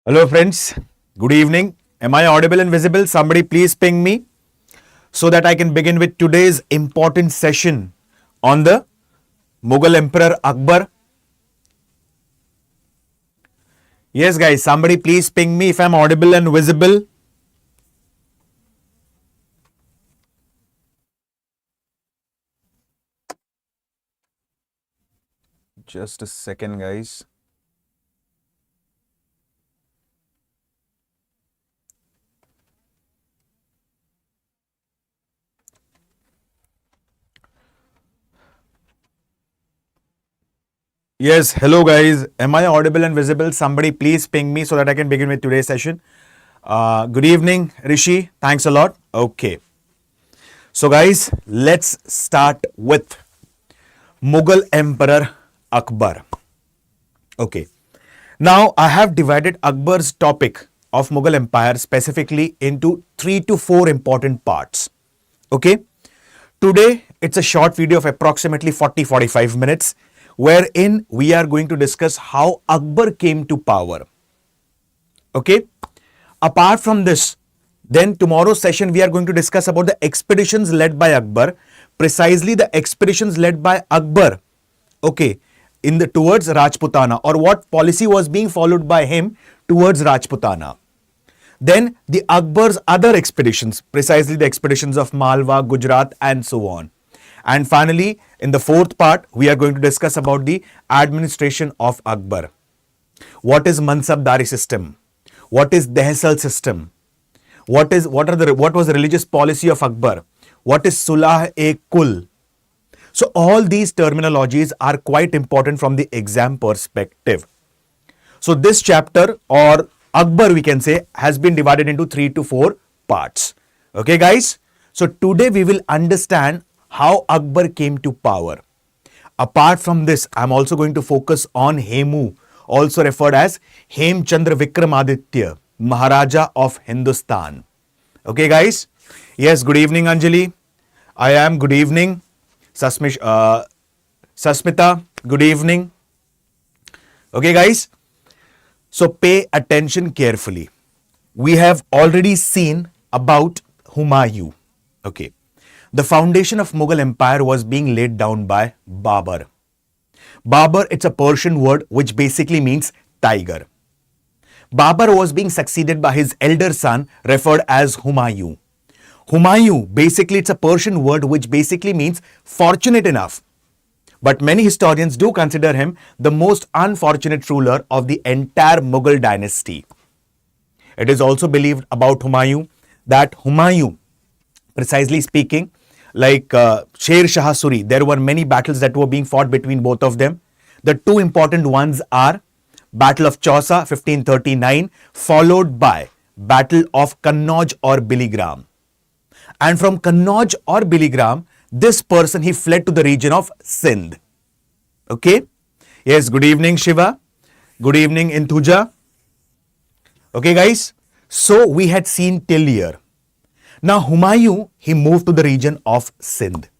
Hello friends, good evening. Am I audible and visible? Somebody please ping me so that I can begin with today's important session on the Mughal Emperor Akbar. Yes guys, somebody please ping me if I'm audible and visible. Just a second guys. Yes, hello guys. Am I audible and visible? Somebody please ping me so that I can begin with today's session. Good evening, Rishi. Thanks a lot. Okay. So guys, let's start with Mughal Emperor Akbar. Okay. Now I have divided Akbar's topic of Mughal Empire specifically into 3 to 4 important parts. Okay. Today it's a short video of approximately 40-45 minutes wherein we are going to discuss how Akbar came to power. Okay. Apart from this, then tomorrow's session we are going to discuss about the expeditions led by Akbar, precisely the expeditions led by Akbar, okay, in the towards Rajputana, or what policy was being followed by him towards Rajputana. Then the Akbar's other expeditions, precisely the expeditions of Malwa, Gujarat and so on. And finally, in the fourth part, we are going to discuss about the administration of Akbar. What is Mansabdari system? What is Dehsal system? What was the religious policy of Akbar? What is Sulah-e-Kul? So all these terminologies are quite important from the exam perspective. So this chapter, or Akbar we can say, has been divided into 3 to 4 parts. Okay guys? So today we will understand how Akbar came to power. Apart from this, I am also going to focus on Hemu, also referred as Hemchandra Vikramaditya, Maharaja of Hindustan. Okay guys? Yes, good evening Anjali. I am good evening. Sasmita, good evening. Okay guys? So pay attention carefully. We have already seen about Humayun. Okay. The foundation of Mughal Empire was being laid down by Babur. Babur, it's a Persian word which basically means tiger. Babur was being succeeded by his elder son referred as Humayun. Humayun, basically it's a Persian word which basically means fortunate enough. But many historians do consider him the most unfortunate ruler of the entire Mughal dynasty. It is also believed about Humayun that Humayun, precisely speaking, like Sher Shah Suri, there were many battles that were being fought between both of them. The two important ones are Battle of Chausa 1539 followed by Battle of Kannauj or Biligram. And from Kannauj or Biligram, this person, he fled to the region of Sindh. Okay. Yes, good evening Shiva. Good evening Inthuja. Okay guys. So we had seen till here. Now Humayun, he moved to the region of Sindh.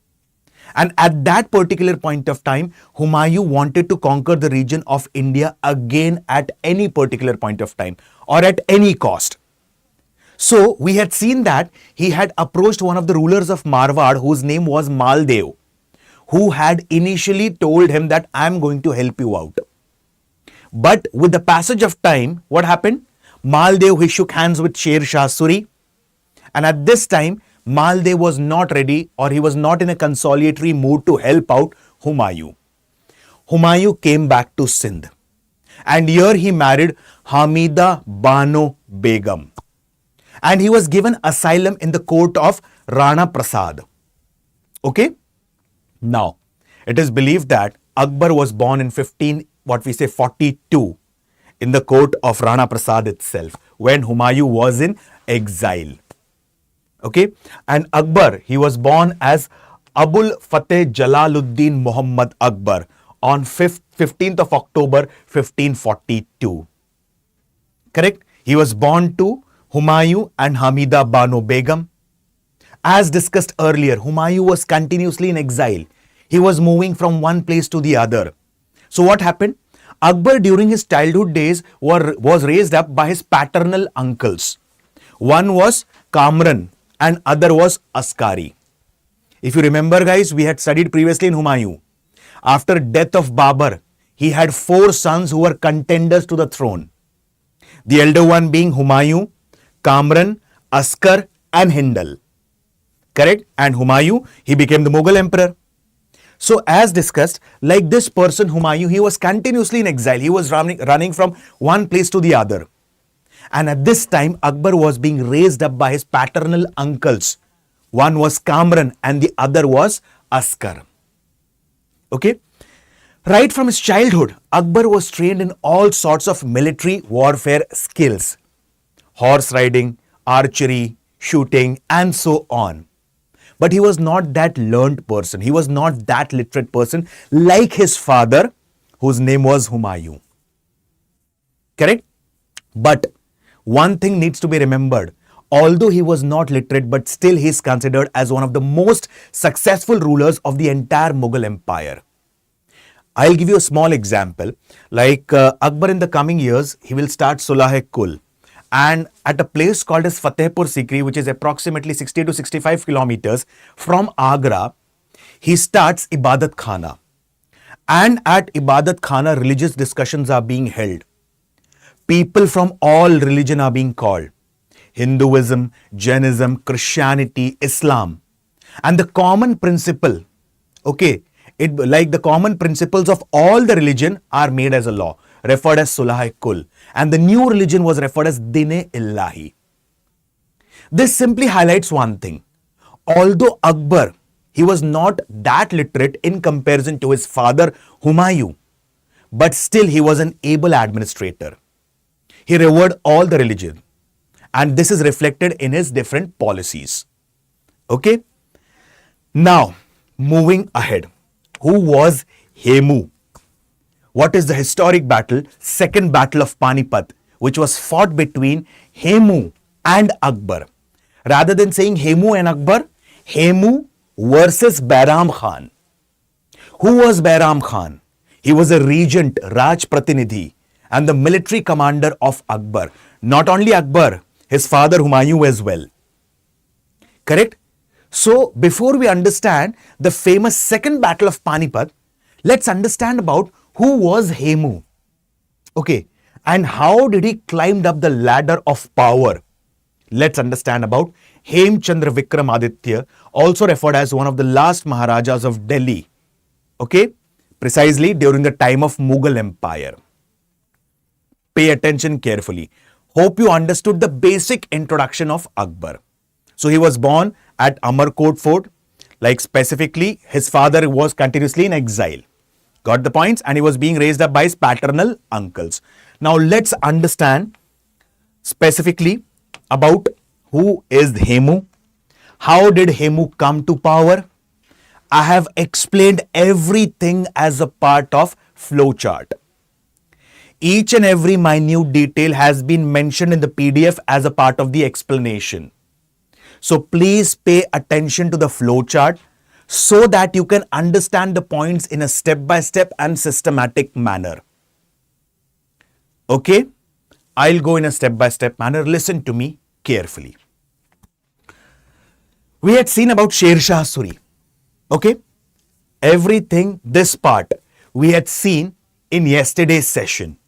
And at that particular point of time, Humayun wanted to conquer the region of India again at any particular point of time or at any cost. So we had seen that he had approached one of the rulers of Marwar whose name was Maldev, who had initially told him that I am going to help you out. But with the passage of time, what happened? Maldev, he shook hands with Sher Shah Suri. And at this time, Maldev was not ready, or he was not in a consolatory mood to help out Humayun. Humayun came back to Sindh. And here he married Hamida Bano Begum. And he was given asylum in the court of Rana Prasad. Okay? Now, it is believed that Akbar was born in 42 in the court of Rana Prasad itself, when Humayun was in exile. Okay? And Akbar, he was born as Abul Fateh Jalaluddin Muhammad Akbar on 15th of October 1542. Correct? He was born to Humayun and Hamida Bano Begum. As discussed earlier, Humayun was continuously in exile. He was moving from one place to the other. So what happened? Akbar during his childhood days was raised up by his paternal uncles. One was Kamran and other was Askari. If you remember guys, we had studied previously in Humayun. After death of Babur, he had 4 sons who were contenders to the throne. The elder one being Humayun, Kamran, Askar and Hindal. Correct? And Humayun, he became the Mughal emperor. So as discussed, like this person Humayun, he was continuously in exile. He was running from one place to the other. And at this time, Akbar was being raised up by his paternal uncles. One was Kamran and the other was Askar. Okay? Right from his childhood, Akbar was trained in all sorts of military warfare skills. Horse riding, archery, shooting and so on. But he was not that learned person. He was not that literate person like his father, whose name was Humayun. Correct? But one thing needs to be remembered. Although he was not literate, but still he is considered as one of the most successful rulers of the entire Mughal Empire. I'll give you a small example. Like Akbar in the coming years, he will start Sulh-e-Kul. And at a place called as Fatehpur Sikri, which is approximately 60 to 65 kilometers from Agra, he starts Ibadat Khana. And at Ibadat Khana, religious discussions are being held. People from all religion are being called. Hinduism, Jainism, Christianity, Islam. And the common principle, okay, like the common principles of all the religion are made as a law, referred as Sulh-e-Kul. And the new religion was referred as Din-e-Illahi. This simply highlights one thing. Although Akbar, he was not that literate in comparison to his father Humayun, but still he was an able administrator. He revered all the religion. And this is reflected in his different policies. Okay? Now, moving ahead. Who was Hemu? What is the historic battle? Second Battle of Panipat, which was fought between Hemu and Akbar. Rather than saying Hemu and Akbar, Hemu versus Bairam Khan. Who was Bairam Khan? He was a regent, Raj Pratinidhi, and the military commander of Akbar. Not only Akbar, his father Humayun as well. Correct? So, before we understand the famous Second Battle of Panipat, let's understand about who was Hemu. Okay, and how did he climb up the ladder of power? Let's understand about Hemchandra Vikramaditya, also referred as one of the last Maharajas of Delhi. Okay, precisely during the time of Mughal Empire. Pay attention carefully. Hope you understood the basic introduction of Akbar. So he was born at Amarkot Fort, like specifically his father was continuously in exile. Got the points? And he was being raised up by his paternal uncles. Now let's understand specifically about who is Hemu. How did Hemu come to power? I have explained everything as a part of flowchart. Each and every minute detail has been mentioned in the PDF as a part of the explanation. So please pay attention to the flowchart so that you can understand the points in a step-by-step and systematic manner. Okay? I'll go in a step-by-step manner. Listen to me carefully. We had seen about Sher Shah Suri. Okay? Everything, this part, we had seen in yesterday's session.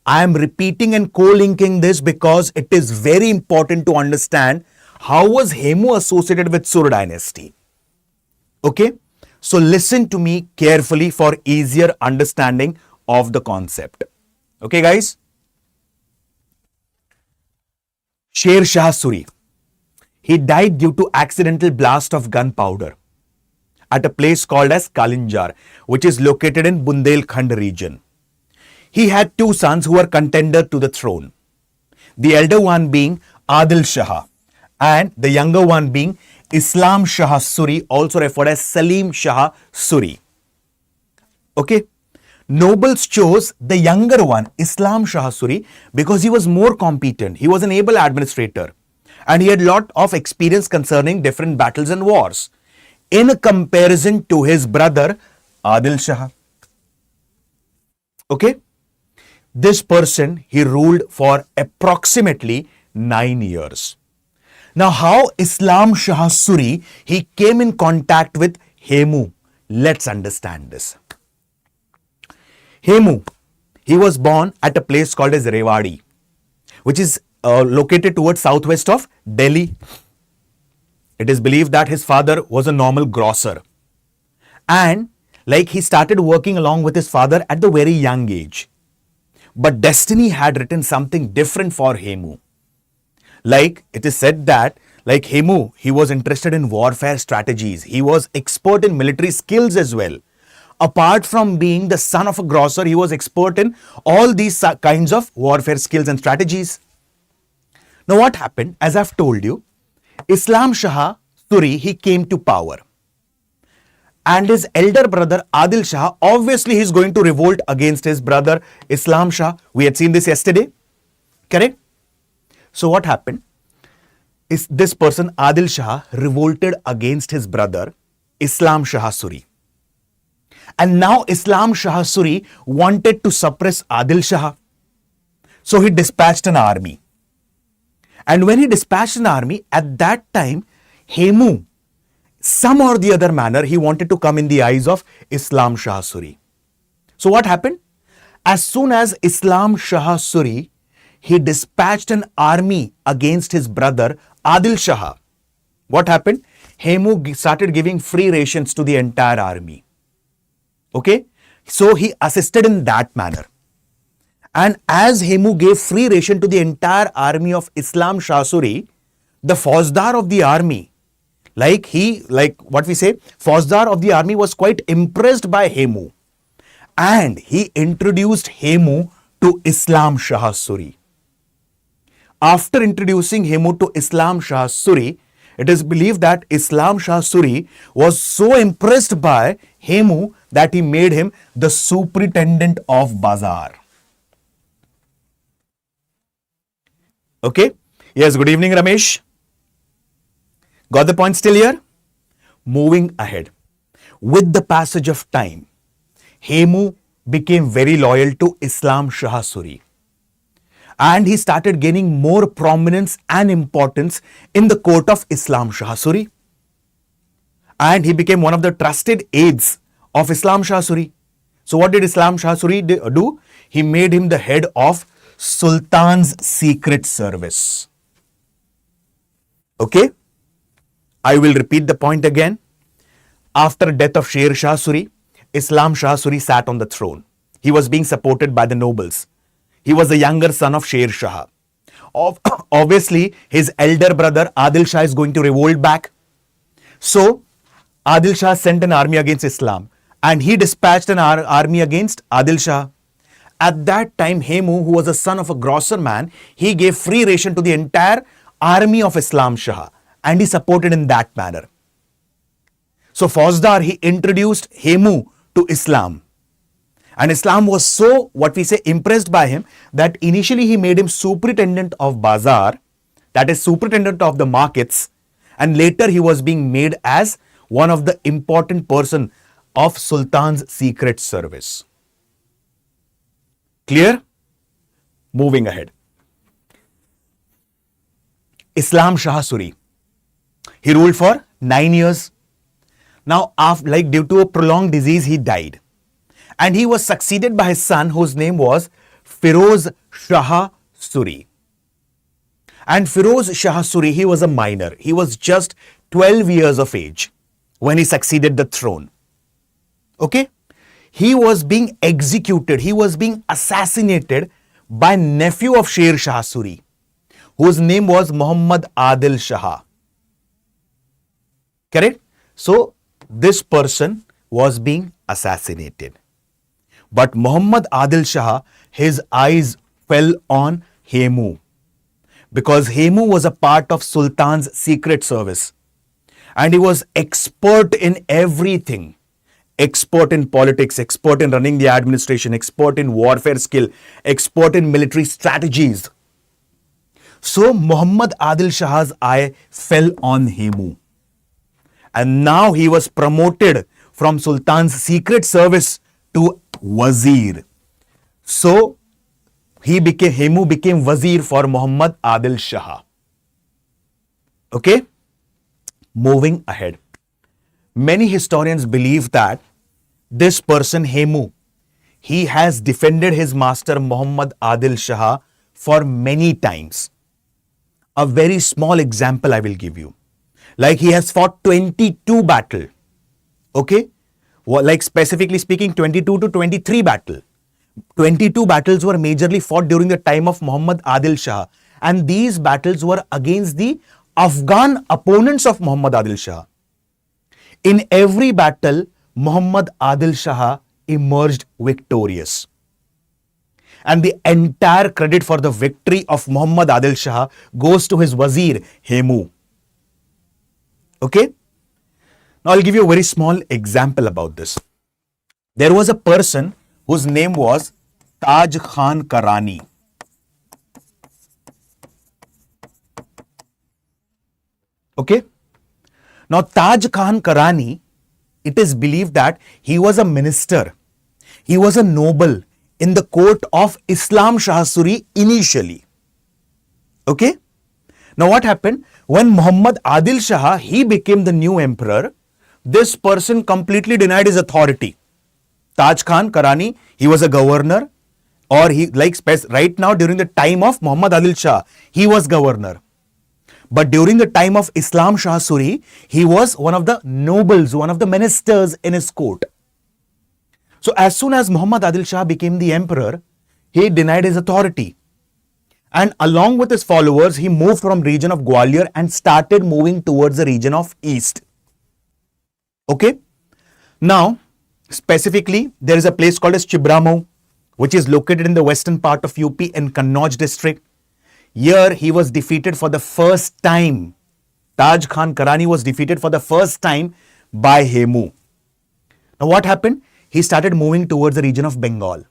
I am repeating and co-linking this because it is very important to understand how was Hemu associated with Sur dynasty. Okay? So listen to me carefully for easier understanding of the concept. Okay guys? Sher Shah Suri. He died due to accidental blast of gunpowder at a place called as Kalinjar, which is located in Bundelkhand region. He had 2 sons who were contender to the throne. The elder one being Adil Shah and the younger one being Islam Shah Suri, also referred as Salim Shah Suri. Okay. Nobles chose the younger one, Islam Shah Suri, because he was more competent. He was an able administrator and he had lot of experience concerning different battles and wars in comparison to his brother Adil Shah. Okay? This person, he ruled for approximately 9 years. Now, how Islam Shah Suri, he came in contact with Hemu. Let's understand this. Hemu, he was born at a place called as Rewadi, which is located towards southwest of Delhi. It is believed that his father was a normal grocer. And like he started working along with his father at the very young age. But destiny had written something different for Hemu. Like it is said that like Hemu, he was interested in warfare strategies. He was expert in military skills as well. Apart from being the son of a grocer, he was expert in all these kinds of warfare skills and strategies. Now what happened? As I've told you, Islam Shah Suri, he came to power. And his elder brother Adil Shah, obviously he's going to revolt against his brother Islam Shah. We had seen this yesterday. Correct? So what happened? Is this person Adil Shah revolted against his brother Islam Shah Suri. And now Islam Shah Suri wanted to suppress Adil Shah. So he dispatched an army. And when he dispatched an army, at that time, Hemu, some or the other manner, he wanted to come in the eyes of Islam Shah Suri. So what happened? As soon as Islam Shah Suri, he dispatched an army against his brother Adil Shah. What happened? Hemu started giving free rations to the entire army. Okay? So he assisted in that manner. And as Hemu gave free ration to the entire army of Islam Shah Suri, the Fauzdar of the army, Fauzdar of the army was quite impressed by Hemu. And he introduced Hemu to Islam Shah Suri. After introducing Hemu to Islam Shah Suri, it is believed that Islam Shah Suri was so impressed by Hemu that he made him the superintendent of Bazaar. Okay? Yes, good evening, Ramesh. Got the point still here? Moving ahead. With the passage of time, Hemu became very loyal to Islam Shah Suri. And he started gaining more prominence and importance in the court of Islam Shah Suri. And he became one of the trusted aides of Islam Shah Suri. So what did Islam Shah Suri do? He made him the head of Sultan's Secret Service. Okay? I will repeat the point again. After death of Sher Shah Suri, Islam Shah Suri sat on the throne. He was being supported by the nobles. He was the younger son of Sher Shah. Obviously, his elder brother Adil Shah is going to revolt back. So, Adil Shah sent an army against Islam and he dispatched an army against Adil Shah. At that time, Hemu, who was the son of a grocer man, he gave free ration to the entire army of Islam Shah and he supported in that manner. So Fauzdar, he introduced Hemu to Islam. And Islam was so, impressed by him that initially he made him superintendent of Bazaar, that is superintendent of the markets, and later he was being made as one of the important person of Sultan's Secret Service. Clear? Moving ahead. Islam Shah Suri. He ruled for 9 years. Now, due to a prolonged disease, he died. And he was succeeded by his son, whose name was Firoz Shah Suri. And Firoz Shah Suri, he was a minor. He was just 12 years of age when he succeeded the throne. Okay? He was being executed. He was being assassinated by nephew of Sher Shah Suri, whose name was Muhammad Adil Shah. Correct? So, this person was being assassinated. But Muhammad Adil Shah, his eyes fell on Hemu because Hemu was a part of Sultan's Secret Service and he was expert in everything. Expert in politics, expert in running the administration, expert in warfare skill, expert in military strategies. So Muhammad Adil Shah's eye fell on Hemu. And now he was promoted from Sultan's Secret Service to Wazir. So Hemu became Wazir for Muhammad Adil Shah. Okay, moving ahead. Many historians believe that this person Hemu, he has defended his master Muhammad Adil Shah for many times. A very small example I will give you. Like he has fought 22 battle. Okay? Like specifically speaking, 22 to 23 battle. 22 battles were majorly fought during the time of Muhammad Adil Shah. And these battles were against the Afghan opponents of Muhammad Adil Shah. In every battle, Muhammad Adil Shah emerged victorious. And the entire credit for the victory of Muhammad Adil Shah goes to his Wazir, Hemu. Okay? Now I'll give you a very small example about this. There was a person whose name was Taj Khan Karani. Okay? Now Taj Khan Karani, it is believed that he was a minister. He was a noble in the court of Islam Shah Suri initially. Okay? Now what happened? When Muhammad Adil Shah, he became the new emperor, this person completely denied his authority. Taj Khan Karani, he was a governor, or he, like right now during the time of Muhammad Adil Shah, he was governor. But during the time of Islam Shah Suri, he was one of the nobles, one of the ministers in his court. So as soon as Muhammad Adil Shah became the emperor, he denied his authority. And along with his followers, he moved from region of Gwalior and started moving towards the region of East. Okay? Now, specifically, there is a place called as Chibramau, which is located in the western part of UP in Kannauj district. Here, he was defeated for the first time. Taj Khan Karani was defeated for the first time by Hemu. Now, what happened? He started moving towards the region of Bengal.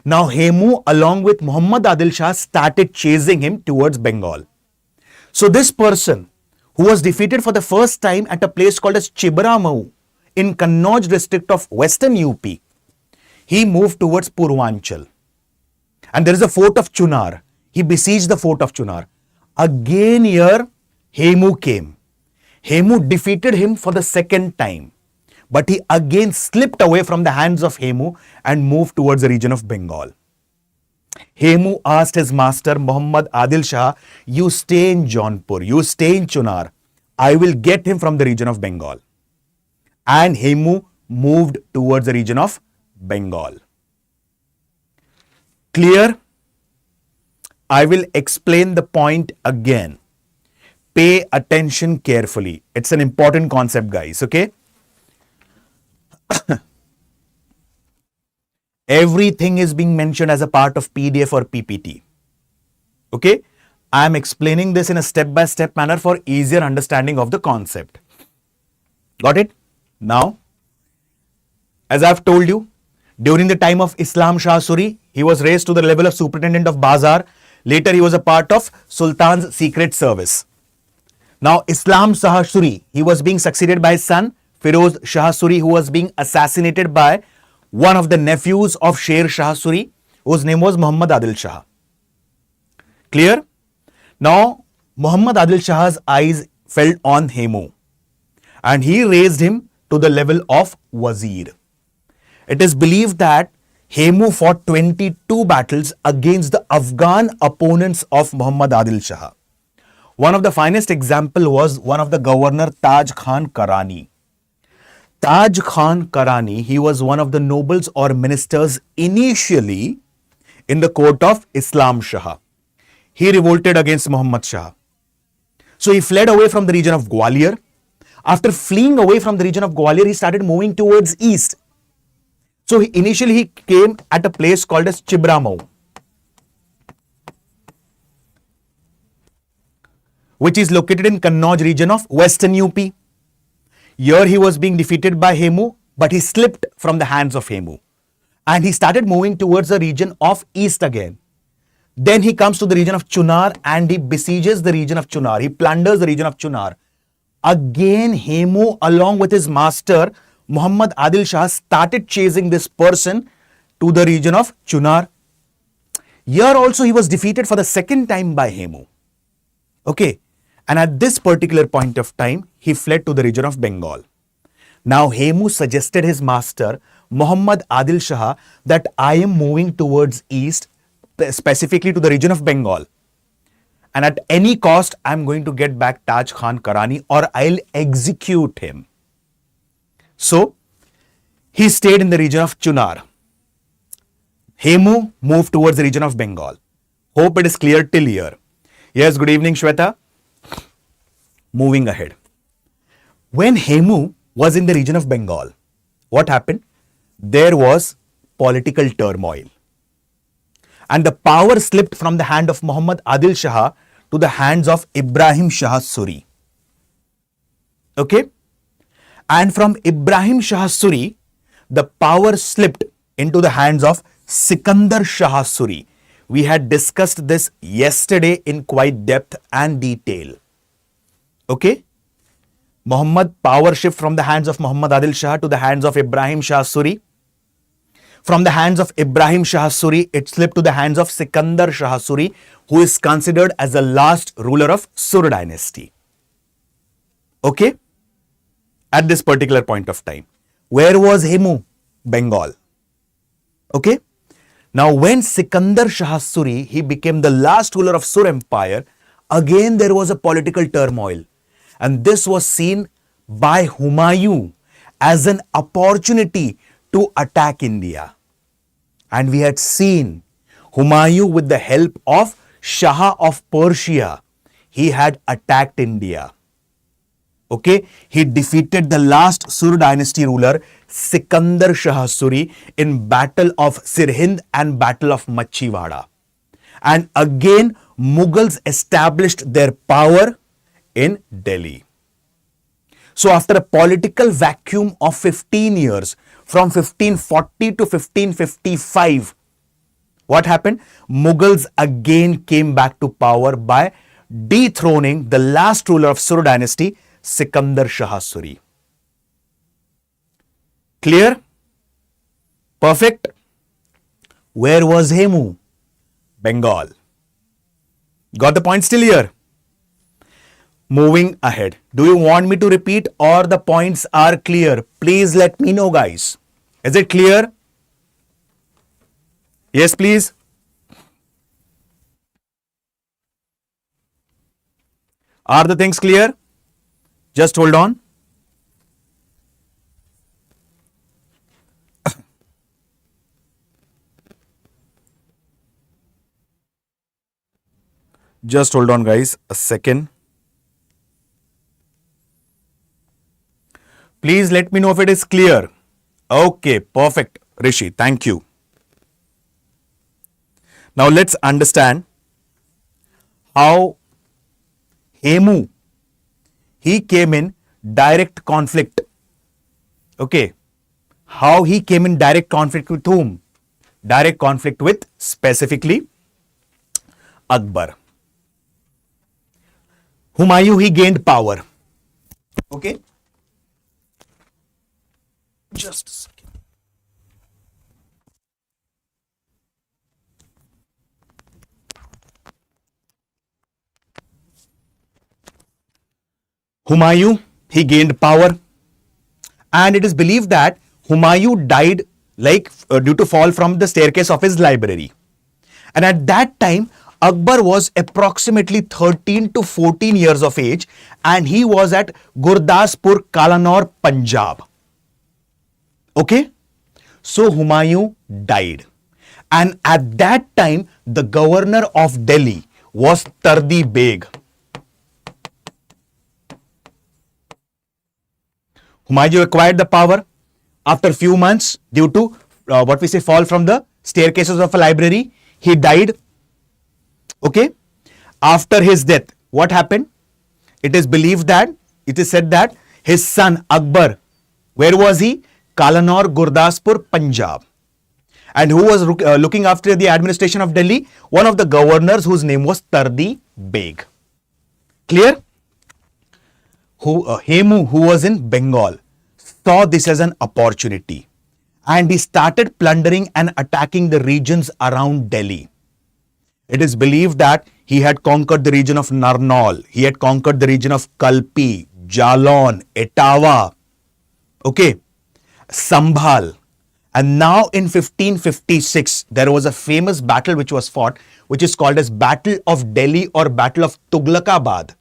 Now, Hemu, along with Muhammad Adil Shah, started chasing him towards Bengal. So, this person who was defeated for the first time at a place called as Chibramau in Kannauj district of western UP, he moved towards Purvanchal. And there is a fort of Chunar. He besieged the fort of Chunar. Again here, Hemu came. Hemu defeated him for the second time. But he again slipped away from the hands of Hemu and moved towards the region of Bengal. Hemu asked his master Muhammad Adil Shah, you stay in Jaunpur, you stay in Chunar. I will get him from the region of Bengal. And Hemu moved towards the region of Bengal. Clear? I will explain the point again. Pay attention carefully. It's an important concept, guys. Okay? Everything is being mentioned as a part of PDF or PPT. Okay? I am explaining this in a step-by-step manner for easier understanding of the concept. Got it? Now, as I've told you, during the time of Islam Shah Suri, he was raised to the level of superintendent of Bazaar. Later, he was a part of Sultan's secret service. Now, Islam Shah Suri, he was being succeeded by his son, Firoz Shah Suri, who was being assassinated by one of the nephews of Sher Shah Suri, whose name was Muhammad Adil Shah. Clear? Now, Muhammad Adil Shah's eyes fell on Hemu and he raised him to the level of Wazir. It is believed that Hemu fought 22 battles against the Afghan opponents of Muhammad Adil Shah. One of the finest example was one of the governor Taj Khan Karani. Taj Khan Karani, he was one of the nobles or ministers initially in the court of Islam Shah. He revolted against Muhammad Shah. So he fled away from the region of Gwalior. After fleeing away from the region of Gwalior, he started moving towards east. So initially he came at a place called as Chibramau, which is located in Kannauj region of western UP. Here he was being defeated by Hemu, but he slipped from the hands of Hemu. And he started moving towards the region of east again. Then he comes to the region of Chunar and he besieges the region of Chunar. He plunders the region of Chunar. Again, Hemu, along with his master, Muhammad Adil Shah, started chasing this person to the region of Chunar. Here also he was defeated for the second time by Hemu. Okay. And at this particular point of time, he fled to the region of Bengal. Now Hemu suggested his master Muhammad Adil Shah that I am moving towards east, specifically to the region of Bengal. And at any cost, I'm going to get back Taj Khan Karani or I'll execute him. So, he stayed in the region of Chunar. Hemu moved towards the region of Bengal. Hope it is clear till here. Yes, good evening, Shweta. Moving ahead. When Hemu was in the region of Bengal, what happened? There was political turmoil. And the power slipped from the hand of Muhammad Adil Shah to the hands of Ibrahim Shah Suri. Okay? And from Ibrahim Shah Suri, the power slipped into the hands of Sikandar Shah Suri. We had discussed this yesterday in quite depth and detail. Okay? Muhammad power shift from the hands of Muhammad Adil Shah to the hands of Ibrahim Shah Suri. From the hands of Ibrahim Shah Suri, it slipped to the hands of Sikandar Shah Suri, who is considered as the last ruler of Sur dynasty. Okay? At this particular point of time. Where was Hemu? Bengal. Okay? Now when Sikandar Shah Suri, he became the last ruler of Sur empire, again there was a political turmoil. And this was seen by Humayun as an opportunity to attack India. And we had seen Humayun with the help of Shah of Persia, he had attacked India. Okay, he defeated the last Sur dynasty ruler Sikandar Shah Suri in Battle of Sirhind and Battle of Machhiwada. And again Mughals established their power in Delhi. So after a political vacuum of 15 years, from 1540 to 1555, what happened? Mughals again came back to power by dethroning the last ruler of Sur dynasty, Sikandar Shah Suri. Clear? Perfect. Where was Hemu? Bengal. Got the point still here? Moving ahead. Do you want me to repeat or the points are clear? Please let me know, guys. Is it clear? Yes, please. Are the things clear? Just hold on. Just hold on, guys, a second. Please let me know if it is clear. Okay, perfect, Rishi. Thank you. Now let's understand how Hemu, he came in direct conflict. Okay. How he came in direct conflict with whom? Direct conflict with specifically Akbar. Humayun, he gained power. Okay. Just a second. Humayun, he gained power, and it is believed that Humayun died due to fall from the staircase of his library. And at that time, Akbar was approximately 13 to 14 years of age, and he was at Gurdaspur, Kalanur, Punjab. Okay, so Humayun died, and at that time the governor of Delhi was Tardi Beg. Humayun acquired the power after few months due to fall from the staircases of a library. He died. Okay, after his death, what happened? It is said that his son Akbar, where was he? Kalanur, Gurdaspur, Punjab. And who was looking after the administration of Delhi? One of the governors whose name was Tardi Beg. Clear? Hemu, who was in Bengal, saw this as an opportunity. and he started plundering and attacking the regions around Delhi. It is believed that he had conquered the region of Narnaul, he had conquered the region of Kalpi, Jalon, Etawah, okay, Sambhal. And now in 1556, there was a famous battle which was fought, which is called as Battle of Delhi or Battle of Tughlakabad,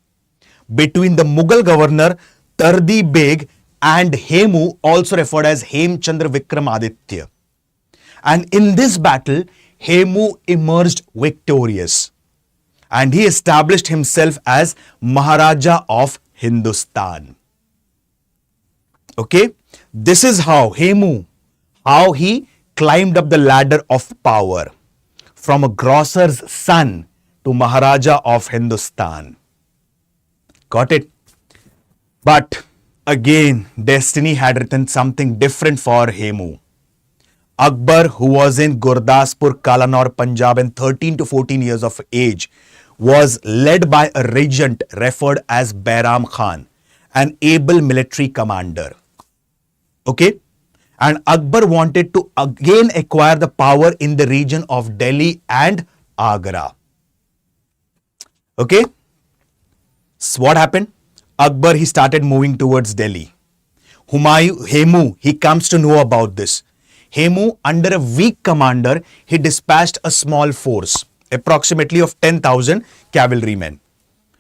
between the Mughal governor Tardi Beg and Hemu, also referred as Hemchandra Vikramaditya. And in this battle, Hemu emerged victorious. And he established himself as Maharaja of Hindustan. Okay, this is how Hemu, how he climbed up the ladder of power from a grocer's son to Maharaja of Hindustan. Got it? But again, destiny had written something different for Hemu. Akbar, who was in Gurdaspur, Kalanur, Punjab, and 13 to 14 years of age, was led by a regent referred as Bairam Khan, an able military commander. Okay? And Akbar wanted to again acquire the power in the region of Delhi and Agra. Okay? So what happened? Akbar, he started moving towards Delhi. Hemu, he comes to know about this. Hemu, under a weak commander, he dispatched a small force, approximately of 10,000 cavalrymen.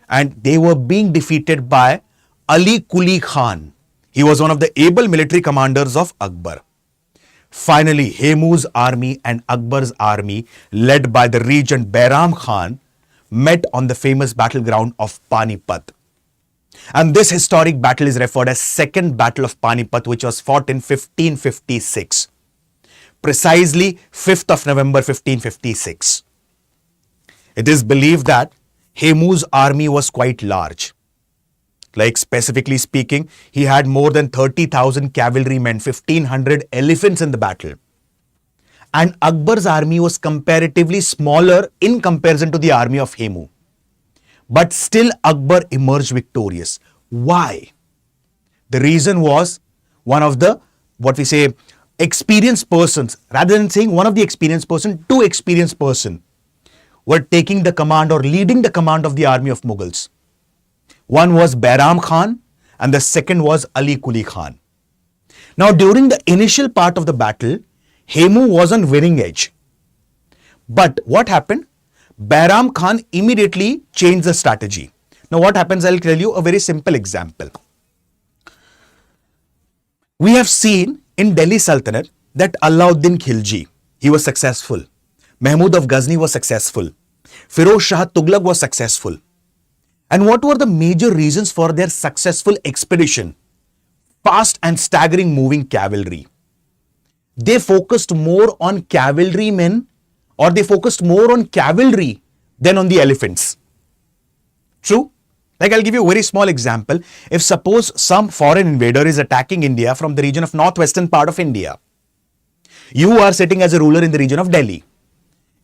And they were being defeated by Ali Quli Khan. He was one of the able military commanders of Akbar. Finally, Hemu's army and Akbar's army, led by the regent Bairam Khan, met on the famous battleground of Panipat. And this historic battle is referred as Second Battle of Panipat, which was fought in 1556. Precisely 5th of November 1556. It is believed that Hemu's army was quite large. Like specifically speaking, he had more than 30,000 cavalrymen, 1,500 elephants in the battle. And Akbar's army was comparatively smaller in comparison to the army of Hemu. But still Akbar emerged victorious. Why? The reason was one of the, what we say, experienced persons, rather than saying one of the experienced person, two experienced person were taking the command or leading the command of the army of Mughals. One was Bairam Khan and the second was Ali Quli Khan. Now during the initial part of the battle, Hemu was on winning edge. But what happened? Bairam Khan immediately changed the strategy. Now what happens? I'll tell you a very simple example. We have seen in Delhi Sultanate that Alauddin Khilji, he was successful. Mahmud of Ghazni was successful. Firoz Shah Tughlaq was successful. And what were the major reasons for their successful expedition? Fast and staggering moving cavalry. They focused more on cavalrymen, or they focused more on cavalry than on the elephants. True? Like I'll give you a very small example. If suppose some foreign invader is attacking India from the region of northwestern part of India, you are sitting as a ruler in the region of Delhi.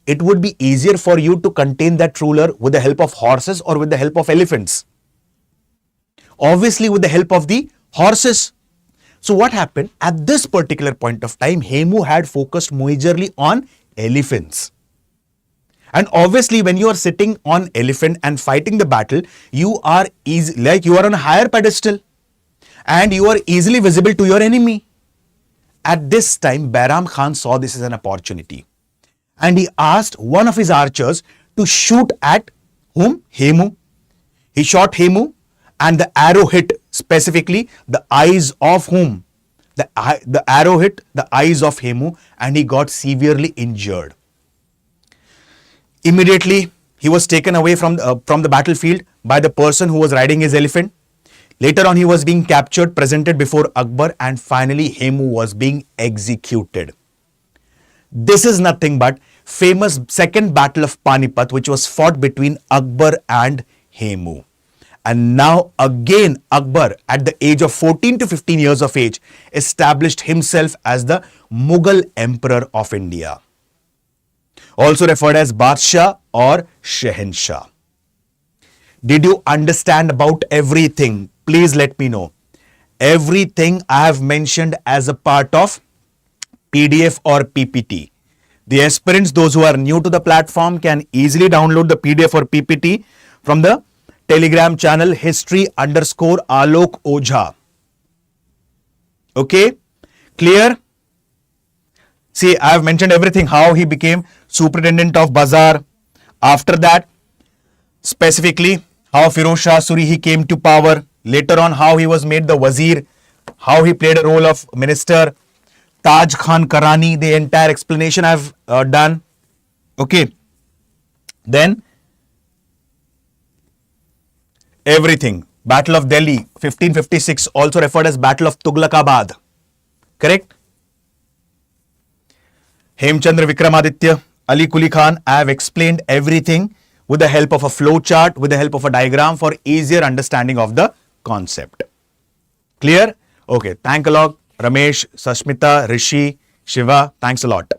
It would be easier for you to contain that ruler with the help of horses or with the help of elephants. Obviously with the help of the horses. So what happened? At this particular point of time, Hemu had focused majorly on elephants. And obviously when you are sitting on elephant and fighting the battle, you are on a higher pedestal and you are easily visible to your enemy. At this time, Bairam Khan saw this as an opportunity. And he asked one of his archers to shoot at whom? Hemu. He shot Hemu and the arrow hit specifically the eyes of whom? The arrow hit the eyes of Hemu and he got severely injured. Immediately, he was taken away from the battlefield by the person who was riding his elephant. Later on, he was being captured, presented before Akbar, and finally Hemu was being executed. This is nothing but famous Second Battle of Panipat, which was fought between Akbar and Hemu. And now again Akbar, at the age of 14 to 15 years of age, established himself as the Mughal Emperor of India, also referred as Badshah or Shehenshah. Did you understand about everything? Please let me know. Everything I have mentioned as a part of PDF or PPT. The aspirants, those who are new to the platform, can easily download the PDF or PPT from the Telegram channel history_Alok Ojha. Okay, clear? See, I have mentioned everything, how he became superintendent of Bazaar. After that, specifically, how Firoz Shah Suri he came to power. Later on, how he was made the Wazir, how he played a role of minister. Taj Khan Karani, the entire explanation I have done. Okay. Then, everything. Battle of Delhi, 1556, also referred as Battle of Tughlaqabad. Correct? Hemchandra Vikramaditya, Ali Kuli Khan, I have explained everything with the help of a flow chart, with the help of a diagram for easier understanding of the concept. Clear? Okay. Thank a lot. Ramesh, Sashmita, Rishi, Shiva, thanks a lot.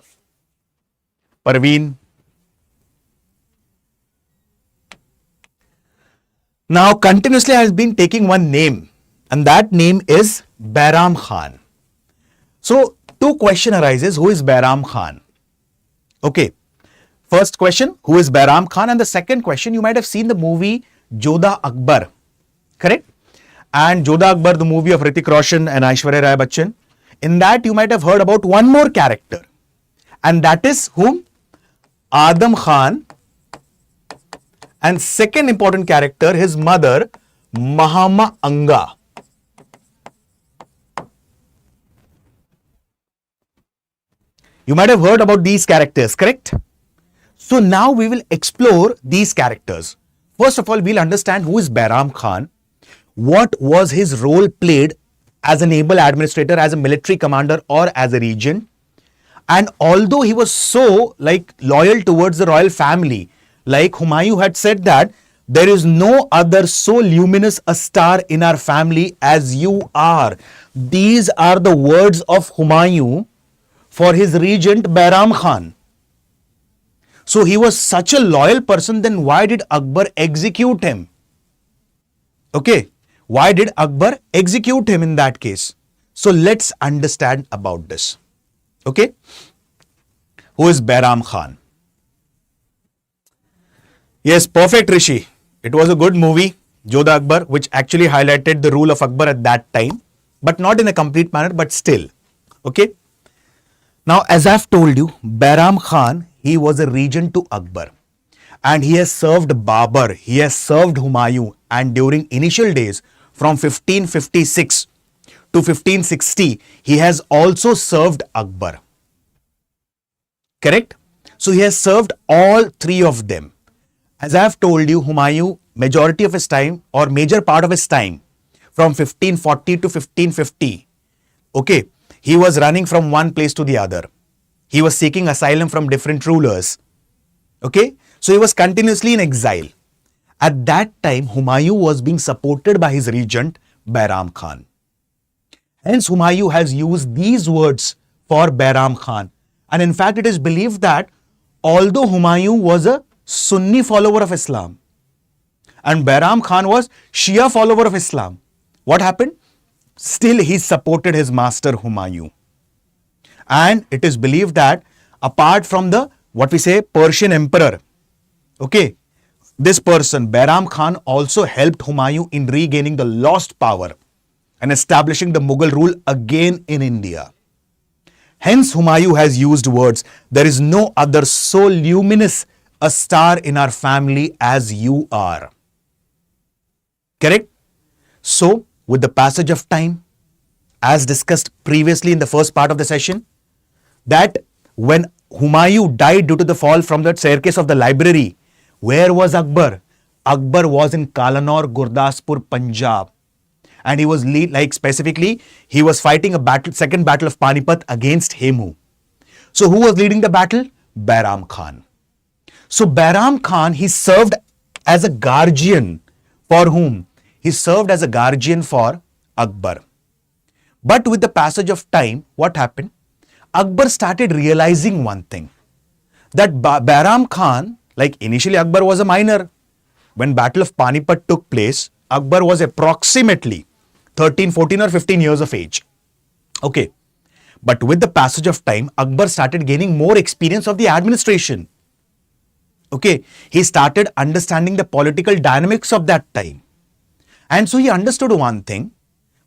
Parveen. Now, continuously I have been taking one name, and that name is Bairam Khan. So, two questions arises, who is Bairam Khan? Okay. First question, who is Bairam Khan? And the second question, you might have seen the movie Jodha Akbar. Correct? And Jodha Akbar, the movie of Hrithik Roshan and Aishwarya Rai Bachchan. In that, you might have heard about one more character. And that is whom? Adam Khan. And second important character, his mother, Mahama Anga. You might have heard about these characters, correct? So now we will explore these characters. First of all, we'll understand who is Bairam Khan, what was his role played as an able administrator, as a military commander or as a regent. And although he was so loyal towards the royal family, like Humayun had said that there is no other so luminous a star in our family as you are. These are the words of Humayun for his regent Bairam Khan. So he was such a loyal person, then why did Akbar execute him? Okay, why did Akbar execute him in that case? So let's understand about this. Okay, who is Bairam Khan? Yes, perfect, Rishi. It was a good movie, Jodha Akbar, which actually highlighted the rule of Akbar at that time, but not in a complete manner, but still. Okay. Now, as I've told you, Bairam Khan, he was a regent to Akbar. And he has served Babur, he has served Humayun, and during initial days, from 1556 to 1560, he has also served Akbar. Correct? So, he has served all three of them. As I have told you, Humayun, majority of his time or major part of his time, from 1540 to 1550, okay, he was running from one place to the other. He was seeking asylum from different rulers. Okay, so he was continuously in exile. At that time, Humayun was being supported by his regent, Bairam Khan. Hence, Humayun has used these words for Bairam Khan. And in fact, it is believed that although Humayun was a Sunni follower of Islam and Bairam Khan was Shia follower of Islam, what happened? Still, he supported his master Humayun. And it is believed that apart from the, what we say, Persian emperor, okay, this person, Bairam Khan, also helped Humayun in regaining the lost power and establishing the Mughal rule again in India. Hence, Humayun has used words, there is no other so luminous a star in our family as you are. Correct? So, with the passage of time, as discussed previously in the first part of the session, that when Humayun died due to the fall from the staircase of the library, where was Akbar? Akbar was in Kalanur, Gurdaspur, Punjab. And he was specifically, he was fighting a battle, second battle of Panipat against Hemu. So who was leading the battle? Bairam Khan. So Bairam Khan, he served as a guardian for whom? He served as a guardian for Akbar. But with the passage of time, what happened? Akbar started realizing one thing, that Bairam Khan, initially Akbar was a minor. When Battle of Panipat took place, Akbar was approximately 13, 14 or 15 years of age. Okay. But with the passage of time, Akbar started gaining more experience of the administration. Okay, he started understanding the political dynamics of that time. And so he understood one thing.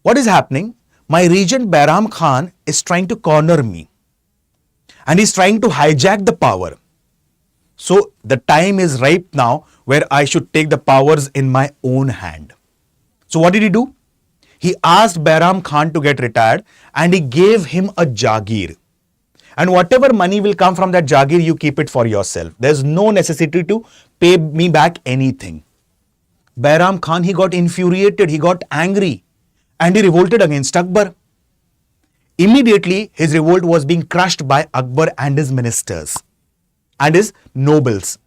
What is happening? My regent Bairam Khan is trying to corner me. And he's trying to hijack the power. So the time is ripe now where I should take the powers in my own hand. So what did he do? He asked Bairam Khan to get retired and he gave him a Jagir. And whatever money will come from that Jagir, you keep it for yourself. There's no necessity to pay me back anything. Bairam Khan, he got infuriated, he got angry and he revolted against Akbar. Immediately, his revolt was being crushed by Akbar and his ministers and his nobles.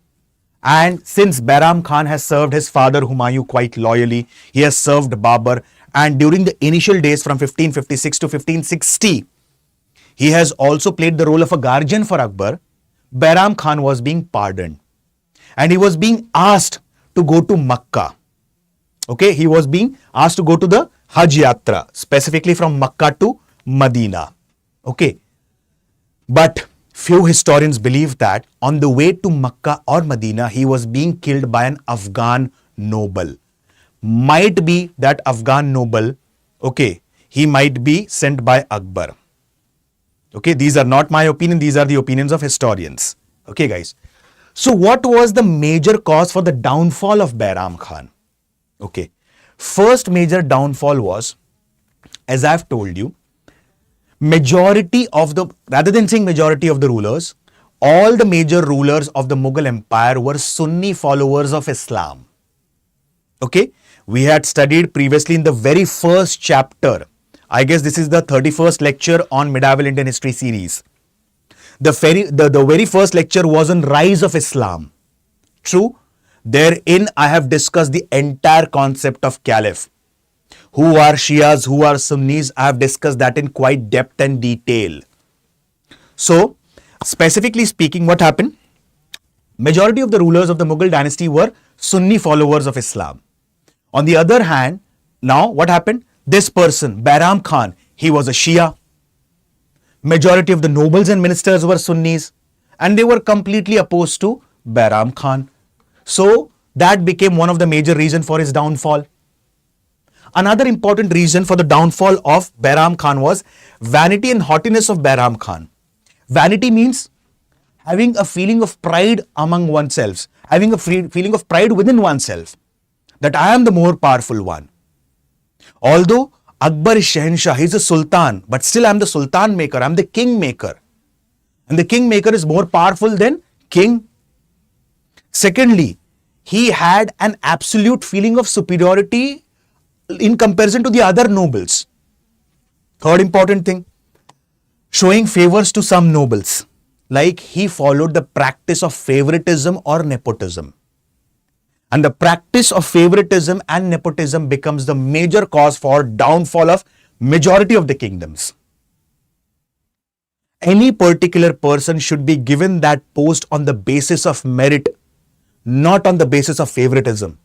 And since Bairam Khan has served his father Humayun quite loyally, he has served Babur, and during the initial days from 1556 to 1560, he has also played the role of a guardian for Akbar. Bairam Khan was being pardoned and he was being asked to go to Makkah. Okay, he was being asked to go to the Hajj Yatra, specifically from Makkah to Medina. Okay, but few historians believe that on the way to Makkah or Medina, he was being killed by an Afghan noble. Might be that Afghan noble, okay, he might be sent by Akbar. Okay, these are not my opinion, these are the opinions of historians. Okay, guys. So what was the major cause for the downfall of Bairam Khan? Okay, first major downfall was, as I've told you, majority of the, rather than saying majority of the rulers, all the major rulers of the Mughal Empire were Sunni followers of Islam. Okay, we had studied previously in the very first chapter. I guess this is the 31st lecture on Medieval Indian History series. The very first lecture was on Rise of Islam. True, therein I have discussed the entire concept of Caliph. Who are Shias, who are Sunnis, I have discussed that in quite depth and detail. So, specifically speaking, what happened? Majority of the rulers of the Mughal dynasty were Sunni followers of Islam. On the other hand, now what happened? This person, Bairam Khan, he was a Shia. Majority of the nobles and ministers were Sunnis and they were completely opposed to Bairam Khan. So that became one of the major reasons for his downfall. Another important reason for the downfall of Bairam Khan was vanity and haughtiness of Bairam Khan. Vanity means having a feeling of pride among oneself, having a feeling of pride within oneself, that I am the more powerful one. Although Akbar is Shahenshah, he is a Sultan, but still I am the Sultan maker, I am the king maker. And the king maker is more powerful than king. Secondly, he had an absolute feeling of superiority in comparison to the other nobles. Third important thing, showing favors to some nobles. Like he followed the practice of favoritism or nepotism. And the practice of favoritism and nepotism becomes the major cause for downfall of majority of the kingdoms. Any particular person should be given that post on the basis of merit, not on the basis of favoritism.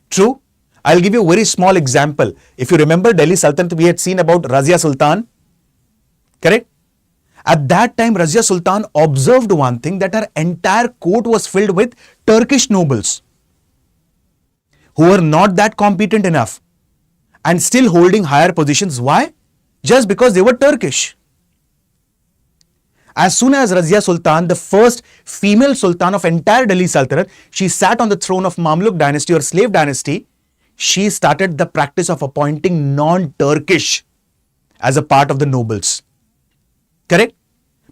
True? I'll give you a very small example. If you remember Delhi Sultanate, we had seen about Razia Sultan. Correct? At that time, Razia Sultan observed one thing, that her entire court was filled with Turkish nobles who were not that competent enough and still holding higher positions. Why? Just because they were Turkish. As soon as Razia Sultan, the first female sultan of entire Delhi Sultanate, she sat on the throne of Mamluk dynasty or slave dynasty, she started the practice of appointing non-Turkish as a part of the nobles. Correct?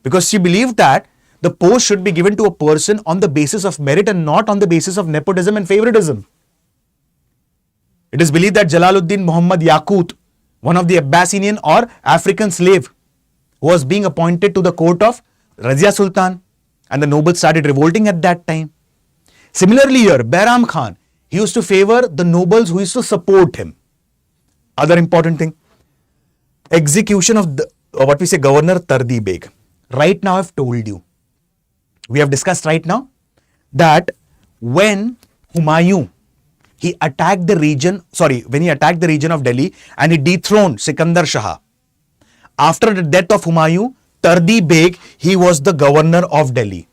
Because she believed that the post should be given to a person on the basis of merit and not on the basis of nepotism and favoritism. It is believed that Jalaluddin Muhammad Yaqut, one of the Abyssinian or African slave, was being appointed to the court of Razia Sultan, and the nobles started revolting at that time. Similarly here, Bairam Khan, he used to favor the nobles who used to support him. Other important thing, execution of the, what we say, Governor Tardi Beg. Right now I've told you, we have discussed right now that when Humayun, he attacked the region of Delhi and he dethroned Sikandar Shah. After the death of Humayun, Tardi Beg, he was the governor of Delhi.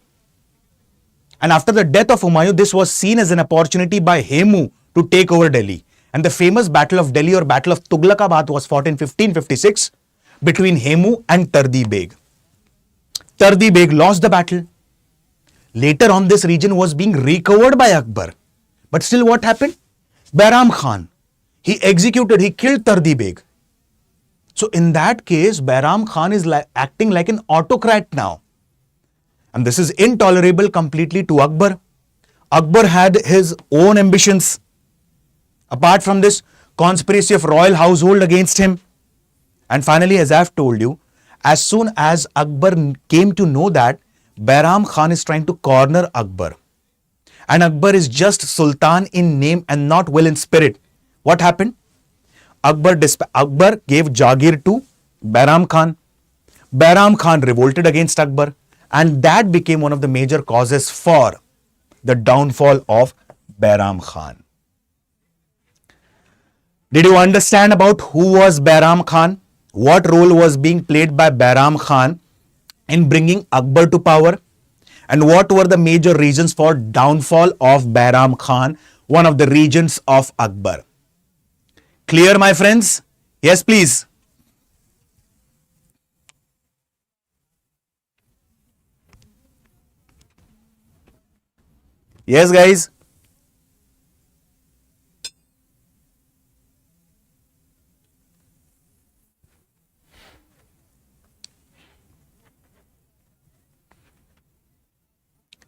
And after the death of Humayun, this was seen as an opportunity by Hemu to take over Delhi. And the famous Battle of Delhi or Battle of Tughlakabad was fought in 1556 between Hemu and Tardi Beg. Tardi Beg lost the battle. Later on, this region was being recovered by Akbar. But still what happened? Bairam Khan, he killed Tardi Beg. So in that case, Bairam Khan is acting like an autocrat now. And this is intolerable completely to Akbar. Akbar had his own ambitions. Apart from this, conspiracy of royal household against him. And finally, as I've told you, as soon as Akbar came to know that Bairam Khan is trying to corner Akbar, and Akbar is just Sultan in name and not well in spirit, what happened? Akbar gave Jagir to Bairam Khan. Bairam Khan revolted against Akbar, and that became one of the major causes for the downfall of Bairam Khan. Did you understand about who was Bairam Khan? What role was being played by Bairam Khan in bringing Akbar to power? And what were the major reasons for downfall of Bairam Khan, one of the regents of Akbar? Clear, my friends? Yes, please. Yes, guys.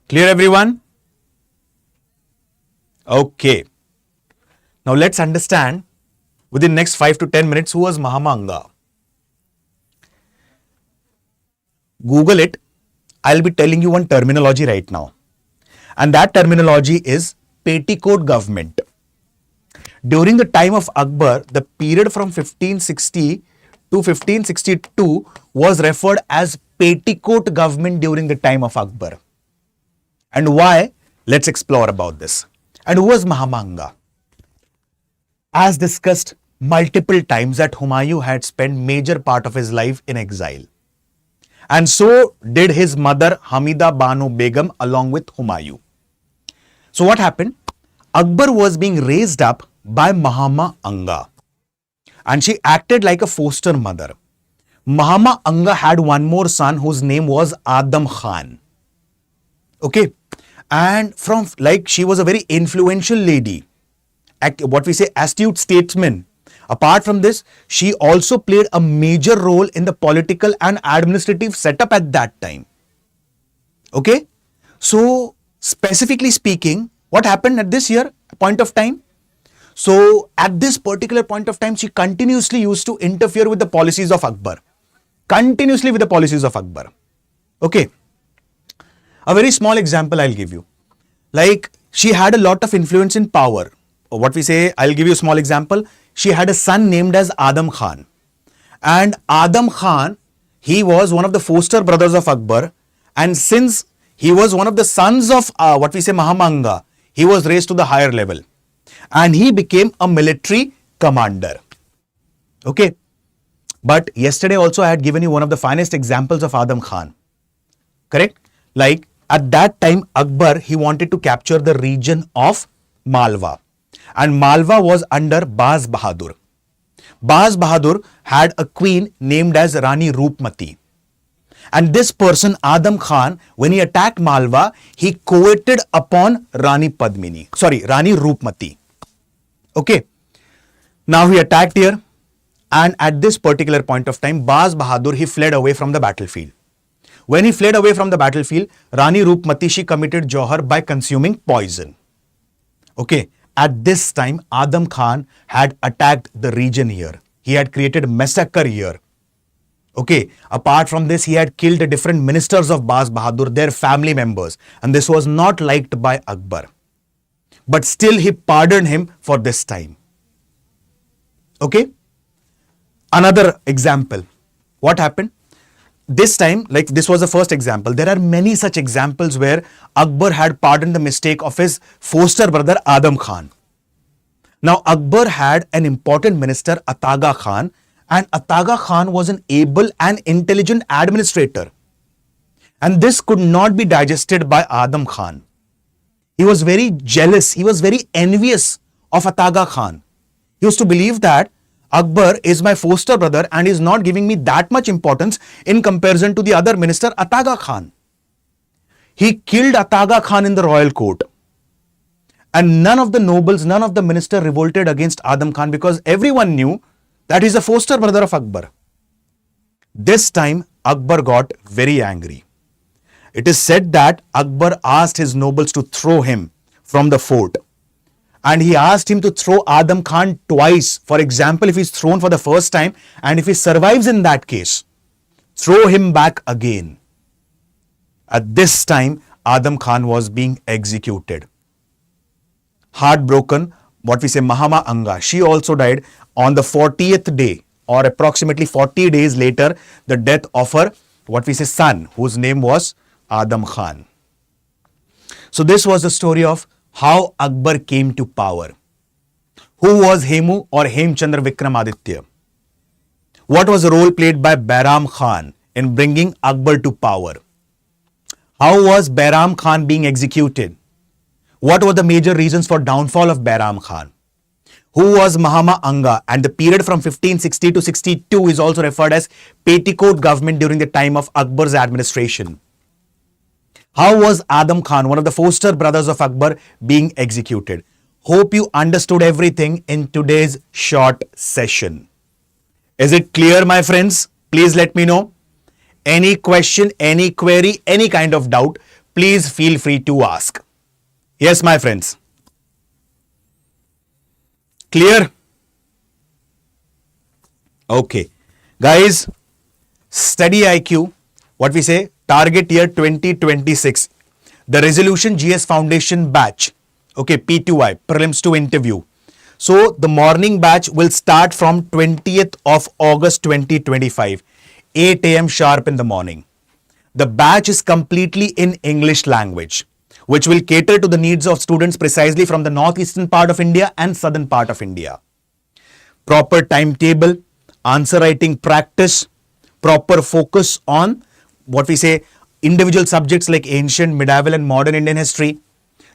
Clear, everyone? Okay. Now let's understand within next 5 to 10 minutes who was Mahamanga. Google it. I'll be telling you one terminology right now. And that terminology is petticoat government. During the time of Akbar, the period from 1560 to 1562 was referred as petticoat government during the time of Akbar. And why? Let's explore about this. And who was Mahamanga? As discussed multiple times that Humayun had spent major part of his life in exile. And so did his mother Hamida Banu Begum along with Humayun. So what happened? Akbar was being raised up by Mahama Anga. And she acted like a foster mother. Mahama Anga had one more son whose name was Adam Khan. Okay. And she was a very influential lady, what we say astute statesman. Apart from this, she also played a major role in the political and administrative setup at that time. Okay. So specifically speaking, what happened at this point of time? So at this particular point of time, she continuously used to interfere with the policies of Akbar. Continuously with the policies of Akbar. Okay. A very small example I'll give you. Like she had a lot of influence in power. What we say, I'll give you a small example. She had a son named as Adam Khan. And Adam Khan, he was one of the foster brothers of Akbar. And since he was one of the sons of what we say Mahamanga, he was raised to the higher level. And he became a military commander. Okay. But yesterday also I had given you one of the finest examples of Adam Khan. Correct? Like at that time, Akbar, he wanted to capture the region of Malwa. And Malwa was under Baz Bahadur. Baz Bahadur had a queen named as Rani Roopmati. And this person, Adam Khan, when he attacked Malwa, he coveted upon Rani Roopmati. Okay. Now he attacked here. And at this particular point of time, Baz Bahadur, he fled away from the battlefield. When he fled away from the battlefield, Rani Roopmati, she committed Johar by consuming poison. Okay. At this time, Adam Khan had attacked the region here. He had created massacre here. Okay. Apart from this, he had killed the different ministers of Baz Bahadur, their family members. And this was not liked by Akbar. But still he pardoned him for this time. Okay. Another example. What happened? This time, like this was the first example. There are many such examples where Akbar had pardoned the mistake of his foster brother Adam Khan. Now Akbar had an important minister Ataga Khan, And Ataga Khan was an able and intelligent administrator. And this could not be digested by Adam Khan. He was very jealous. He was very envious of Ataga Khan. He used to believe that Akbar is my foster brother and is not giving me that much importance in comparison to the other minister, Ataga Khan. He killed Ataga Khan in the royal court. And none of the nobles, none of the ministers revolted against Adam Khan because everyone knew that he's a foster brother of Akbar. This time, Akbar got very angry. It is said that Akbar asked his nobles to throw him from the fort. And he asked him to throw Adam Khan twice. For example, if he's thrown for the first time and if he survives in that case, throw him back again. At this time, Adam Khan was being executed. Heartbroken, what we say Mahama Anga, she also died on the 40th day or approximately 40 days later, the death of her, what we say son, whose name was Adam Khan. So this was the story of how Akbar came to power. Who was Hemu or Hemchandra Vikramaditya? What was the role played by Bairam Khan in bringing Akbar to power? How was Bairam Khan being executed? What were the major reasons for downfall of Bairam Khan? Who was Mahama Anga? And the period from 1560 to 62 is also referred as petticoat government during the time of Akbar's administration. How was Adam Khan, one of the foster brothers of Akbar, being executed? Hope you understood everything in today's short session. Is it clear, my friends? Please let me know. Any question, any query, any kind of doubt, please feel free to ask. Yes, my friends. Clear? Okay. Guys, StudyIQ, what we say, target year 2026. The Resolution GS Foundation batch. Okay, P2I, Prelims to Interview. So, the morning batch will start from 20th of August 2025, 8 a.m. sharp in the morning. The batch is completely in English language, which will cater to the needs of students precisely from the northeastern part of India and southern part of India. Proper timetable, answer writing practice, proper focus on what we say individual subjects like ancient, medieval and modern Indian history,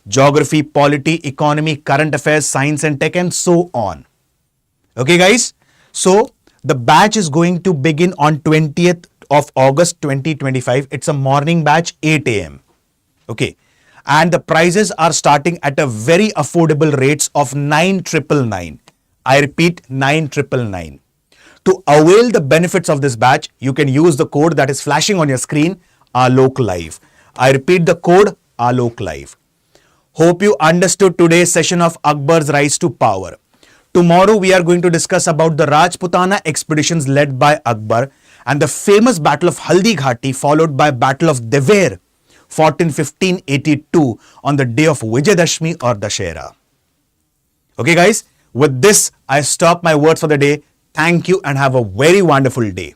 geography, polity, economy, current affairs, science and tech and so on. Okay guys, so the batch is going to begin on 20th of August 2025. It's a morning batch, 8 a.m. Okay. And the prices are starting at a very affordable rates of 9,999. I repeat, 9,999. To avail the benefits of this batch, you can use the code that is flashing on your screen, Alok Live. I repeat the code, Alok Live. Hope you understood today's session of Akbar's rise to power. Tomorrow we are going to discuss about the Rajputana expeditions led by Akbar and the famous battle of Haldi Ghati followed by battle of Dever, fought in 1582 on the day of Vijayadashmi or Dashera. Okay guys, with this I stop my words for the day. Thank you and have a very wonderful day.